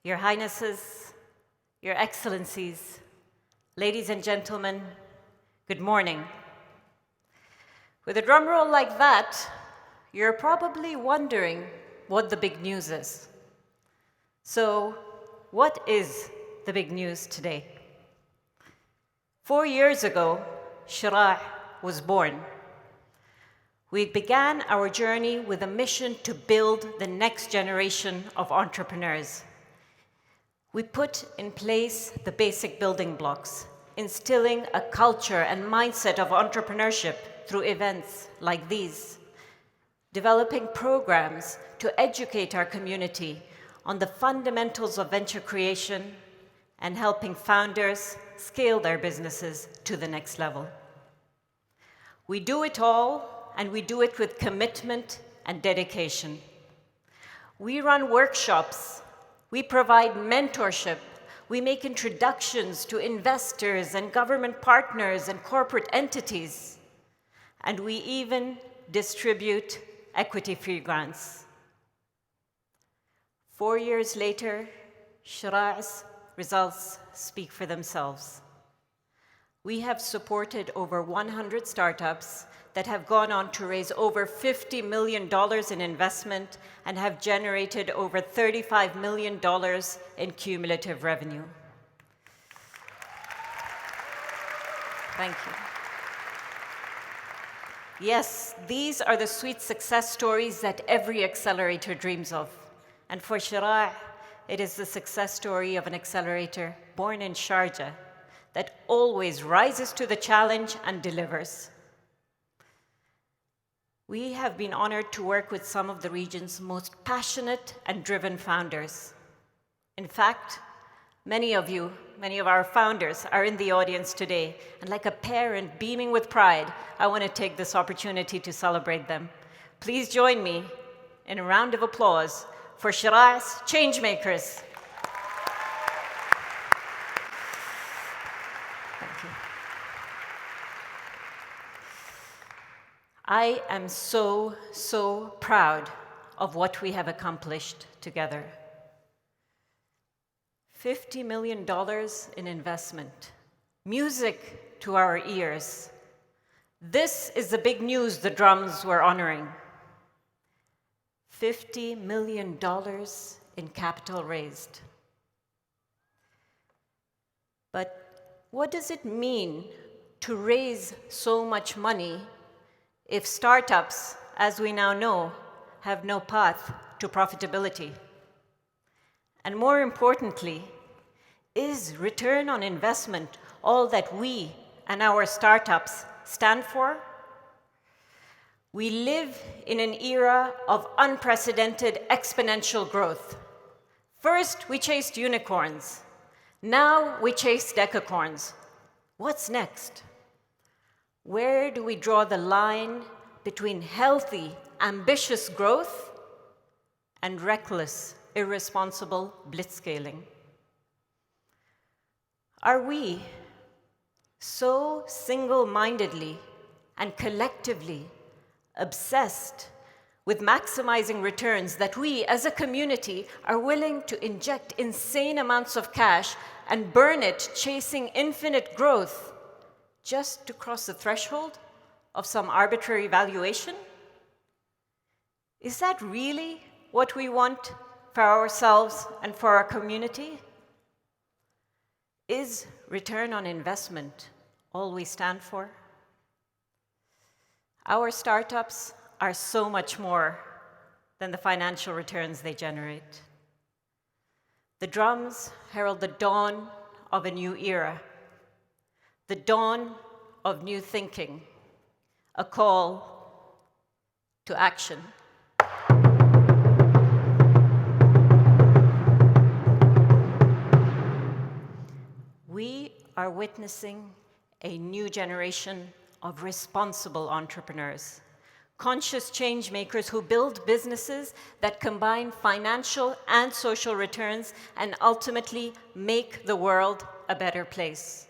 Your Highnesses, Your Excellencies, ladies and gentlemen, good morning. With a drum roll like that, you're probably wondering what the big news is. So, what is the big news today? 4 years ago, Sheraa was born. We began our journey with a mission to build the next generation of entrepreneurs. We put in place the basic building blocks, instilling a culture and mindset of entrepreneurship through events like these, developing programs to educate our community on the fundamentals of venture creation, and helping founders scale their businesses to the next level. We do it all, and we do it with commitment and dedication. We run workshops, we provide mentorship, we make introductions to investors and government partners and corporate entities, and we even distribute equity-free grants. 4 years later, Sheraa's results speak for themselves. We have supported over 100 startups that have gone on to raise over $50 million in investment and have generated over $35 million in cumulative revenue. Thank you. Yes, these are the sweet success stories that every accelerator dreams of. And for Sheraa, it is the success story of an accelerator born in Sharjah that always rises to the challenge and delivers. We have been honored to work with some of the region's most passionate and driven founders. In fact, many of our founders are in the audience today, and like a parent beaming with pride, I want to take this opportunity to celebrate them. Please join me in a round of applause for Sheraa's changemakers. Thank you. I am so proud of what we have accomplished together. $50 million in investment, music to our ears. This is the big news the drums were honoring. $50 million in capital raised. But what does it mean to raise so much money if startups, as we now know, have no path to profitability? And more importantly, is return on investment all that we and our startups stand for? We live in an era of unprecedented exponential growth. First, we chased unicorns. Now we chase decacorns. What's next? Where do we draw the line between healthy, ambitious growth and reckless, irresponsible blitzscaling? Are we so single-mindedly and collectively obsessed with maximizing returns that we, as a community, are willing to inject insane amounts of cash and burn it chasing infinite growth just to cross the threshold of some arbitrary valuation? Is that really what we want for ourselves and for our community? Is return on investment all we stand for? Our startups are so much more than the financial returns they generate. The drums herald the dawn of a new era, the dawn of new thinking, a call to action. We are witnessing a new generation of responsible entrepreneurs, conscious change makers who build businesses that combine financial and social returns and ultimately make the world a better place.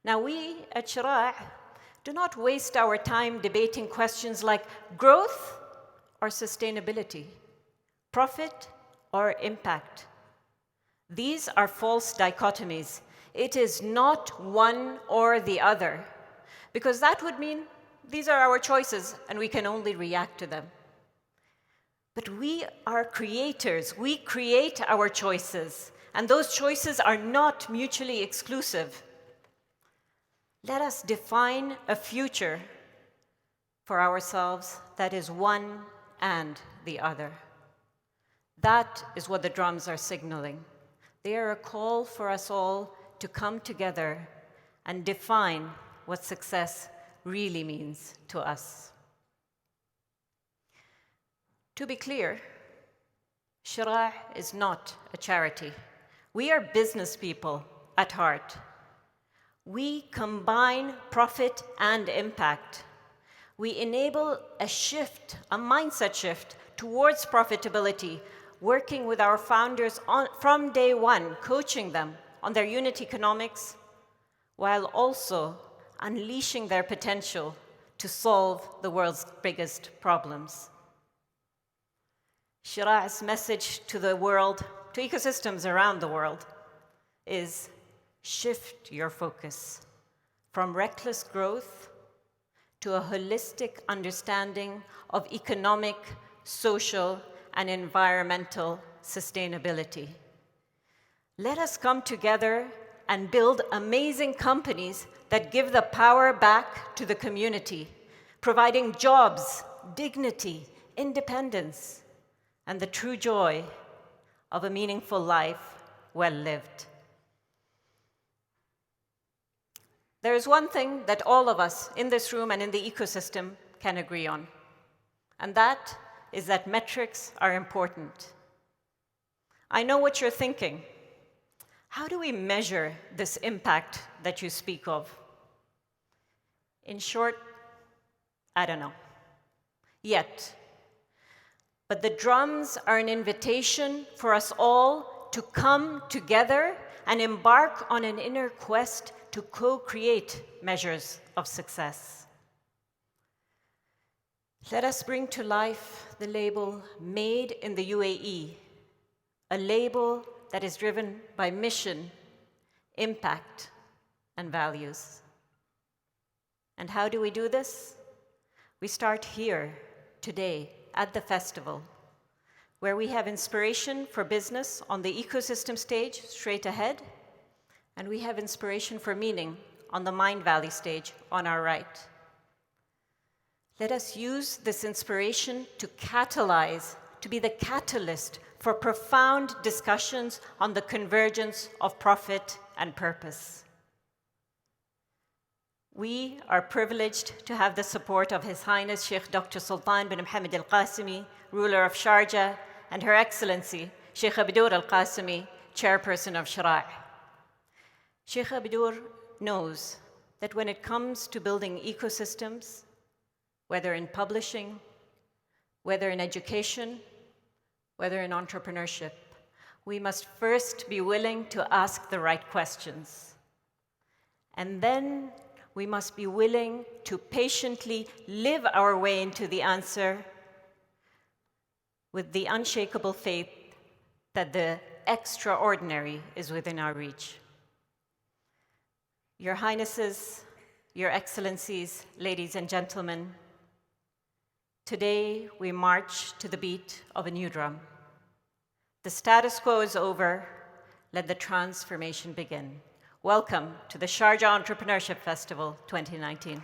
Now, we at Sheraa do not waste our time debating questions like growth or sustainability, profit or impact. These are false dichotomies. It is not one or the other, because that would mean these are our choices and we can only react to them. But we are creators. We create our choices, and those choices are not mutually exclusive. Let us define a future for ourselves that is one and the other. That is what the drums are signaling. They are a call for us all to come together and define what success really means to us. To be clear, Sheraa is not a charity. We are business people at heart. We combine profit and impact. We enable a shift, a mindset shift towards profitability, working with our founders from day one, coaching them on their unit economics, while also unleashing their potential to solve the world's biggest problems. Sheraa's message to the world, to ecosystems around the world, is shift your focus from reckless growth to a holistic understanding of economic, social, and environmental sustainability. Let us come together and build amazing companies that give the power back to the community, providing jobs, dignity, independence, and the true joy of a meaningful life well lived. There is one thing that all of us in this room and in the ecosystem can agree on, and that is that metrics are important. I know what you're thinking. How do we measure this impact that you speak of? In short, I don't know. Yet. But the drums are an invitation for us all to come together and embark on an inner quest to co-create measures of success. Let us bring to life the label Made in the UAE, a label that is driven by mission, impact, and values. And how do we do this? We start here, today, at the festival, where we have inspiration for business on the ecosystem stage, straight ahead, and we have inspiration for meaning on the Mind Valley stage on our right. Let us use this inspiration to catalyze, to be the catalyst for profound discussions on the convergence of profit and purpose. We are privileged to have the support of His Highness Sheikh Dr. Sultan bin Mohammed Al Qasimi, ruler of Sharjah, and Her Excellency Sheikh Abdur Al Qasimi, chairperson of Sheraa. Sheikh Abdur knows that when it comes to building ecosystems, whether in publishing, whether in education, whether in entrepreneurship, we must first be willing to ask the right questions. And then we must be willing to patiently live our way into the answer with the unshakable faith that the extraordinary is within our reach. Your Highnesses, Your Excellencies, ladies and gentlemen, today we march to the beat of a new drum. The status quo is over. Let the transformation begin. Welcome to the Sharjah Entrepreneurship Festival 2019.